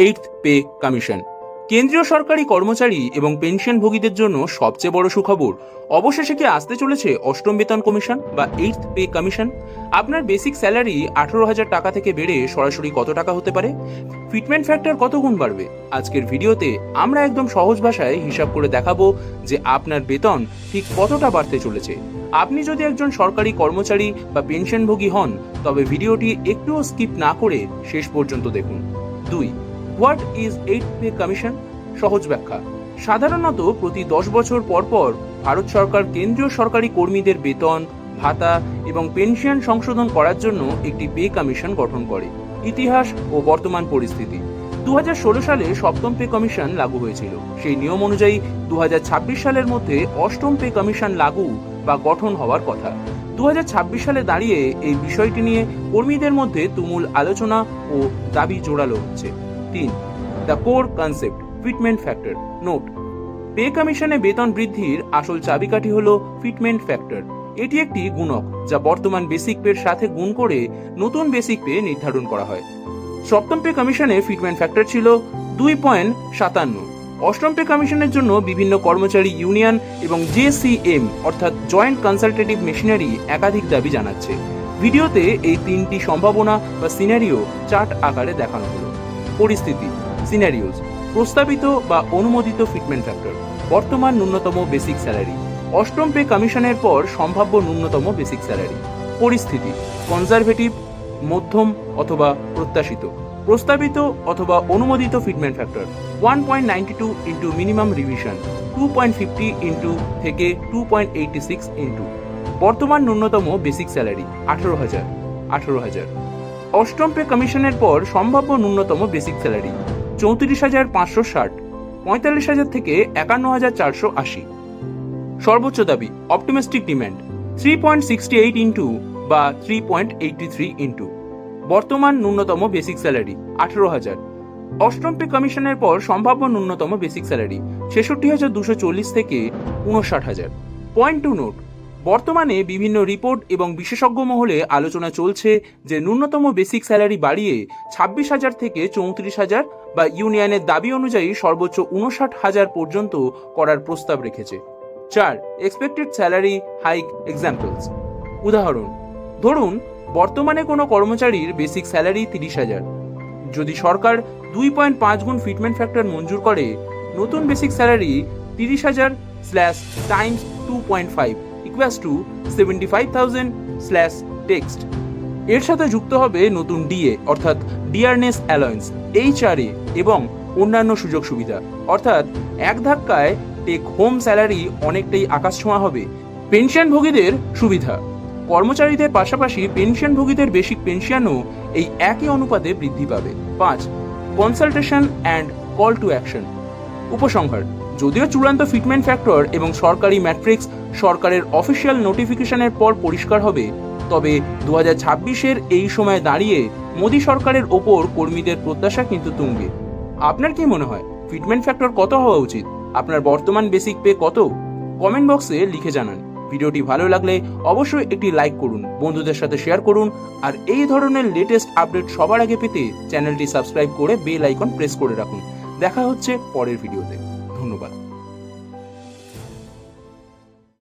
Eighth pay commission. কেন্দ্রীয় সরকারি কর্মচারী এবং পেনশনভোগীদের জন্য সবচেয়ে বড় সুখবর, অবশেষে কি আসতে চলেছে অষ্টম বেতন কমিশন বা এইথ পে কমিশন। আপনার বেসিক স্যালারি 18,000 টাকা থেকে বেড়ে সরাসরি কত টাকা হতে পারে? ফিটমেন্ট ফ্যাক্টর কত গুণ বাড়বে? আজকের ভিডিওতে আমরা একদম সহজ ভাষায় হিসাব করে দেখাবো যে আপনার বেতন ঠিক কতটা বাড়তে চলেছে। আপনি যদি একজন সরকারি কর্মচারী বা পেনশনভোগী হন, তবে ভিডিওটি একটুও স্কিপ না করে শেষ পর্যন্ত দেখুন। 2. What is eighth pay commission? সহজ ব্যাখ্যা। সাধারণত প্রতি 10 বছর পর পর ভারত সরকার কেন্দ্রীয় সরকারি কর্মীদের বেতন, ভাতা এবং পেনশন সংশোধন করার জন্য একটি পে কমিশন গঠন করে। ইতিহাস ও বর্তমান পরিস্থিতি। 2016 সালে সপ্তম পে কমিশন লাগু হয়েছিল। সেই নিয়ম অনুযায়ী 2026 সালের মধ্যে অষ্টম পে কমিশন লাগু বা গঠন হওয়ার কথা। 2026 সালে দাঁড়িয়ে এই বিষয়টি নিয়ে কর্মীদের মধ্যে তুমুল আলোচনা ও দাবি জোরালো হচ্ছে। 3. The core concept, fitment factor. Note: pay কমিশনে বেতন বৃদ্ধির আসল চাবিকাঠি হল ফিটমেন্ট ফ্যাক্টর। এটি একটি গুণক যা বর্তমান বেসিক পের সাথে গুণ করে নতুন বেসিক পে নির্ধারণ করা হয়। সপ্তম পে কমিশনে ফিটমেন্ট ফ্যাক্টর ছিল 2.57। অষ্টম পে কমিশনের জন্য বিভিন্ন কর্মচারী ইউনিয়ন এবং জেসিএম অর্থাৎ জয়েন্ট কনসালটেটিভ মেশিনারি একাধিক দাবি জানাচ্ছে। ভিডিওতে এই 3টি সম্ভাবনা বা সিনারিও চার্ট আকারে দেখানো হলো। পরিস্থিতি, সিনারিওস: প্রস্তাবিত বা অনুমোদিত ফিটমেন্ট ফ্যাক্টর, বর্তমান ন্যূনতম বেসিক স্যালারি, অষ্টম পে কমিশনের পর সম্ভাব্য ন্যূনতম বেসিক স্যালারি। পরিস্থিতি: কনজারভেটিভ, মধ্যম অথবা প্রত্যাশিত। প্রস্তাবিত অথবা অনুমোদিত fitment factor 1.92 into minimum revision, 2.50 into থেকে 2.86 ইন্টু। বর্তমান ন্যূনতম বেসিক স্যালারি 18,000। অষ্টম পে কমিশনের পর সম্ভাব্য ন্যূনতম বেসিক স্যালারি 34,560, 45,000 থেকে 51,480। সর্বোচ্চ দাবি, অপটিমিস্টিক ডিম্যান্ড 3.68 ইন্টু বা 3.83 ইন্টু। বর্তমান ন্যূনতম বেসিক স্যালারি 18,000। অষ্টম পে কমিশনের পর সম্ভাব্য ন্যূনতম বেসিক স্যালারি 66,240 থেকে 59,000। পয়েন্ট টু নোট: বর্তমানে বিভিন্ন রিপোর্ট এবং বিশেষজ্ঞ মহলে আলোচনা চলছে যে ন্যূনতম বেসিক স্যালারি বাড়িয়ে 26,000 থেকে 34,000 বা ইউনিয়নের দাবি অনুযায়ী সর্বোচ্চ 59,000 পর্যন্ত করার প্রস্তাব রেখেছে। 4. Expected salary hike examples. উদাহরণ: ধরুন বর্তমানে কোনো কর্মচারীর বেসিক স্যালারি 30,000। যদি সরকার 2.5 গুণ ফিটমেন্ট ফ্যাক্টর মঞ্জুর করে, নতুন basic salary 30,000 Times 2.5 equals to 75,000 text. এর সাথে যুক্ত হবে নতুন ডিএ অর্থাৎ ডিয়ারনেস অ্যালায়েন্স, এইচআরএ এবং অন্যান্য সুযোগ সুবিধা। অর্থাৎ এক ধাক্কায় টেক হোম স্যালারি অনেকটাই আকাশছোঁয়া হবে। পেনশনভোগীদের সুবিধা: কর্মচারীদের পাশাপাশি পেনশনভোগীদের বেসিক পেনশনও এই একই অনুপাতে বৃদ্ধি পাবে। 5. Consultation and call to action. উপসংহার: যদিও চূড়ান্ত ফিটমেন্ট ফ্যাক্টর এবং সরকারি ম্যাট্রিক্স সরকারের অফিসিয়াল নোটিফিকেশনের পর পরিষ্কার হবে, তবে 2026-এর এই সময় দাঁড়িয়ে মোদী সরকারের ওপর কর্মীদের প্রত্যাশা কিন্তু তুঙ্গে। আপনার কি মনে হয় ফিটমেন্ট ফ্যাক্টর কত হওয়া উচিত? আপনার বর্তমান বেসিক পে কত? কমেন্ট বক্সে লিখে জানান। ভিডিওটি ভালো লাগলে অবশ্যই একটি লাইক করুন, বন্ধুদের সাথে শেয়ার করুন, আর এই ধরনের লেটেস্ট আপডেট সবার আগে পেতে চ্যানেলটি সাবস্ক্রাইব করে বেল আইকন প্রেস করে রাখুন। দেখা হচ্ছে পরের ভিডিওতে। ধন্যবাদ।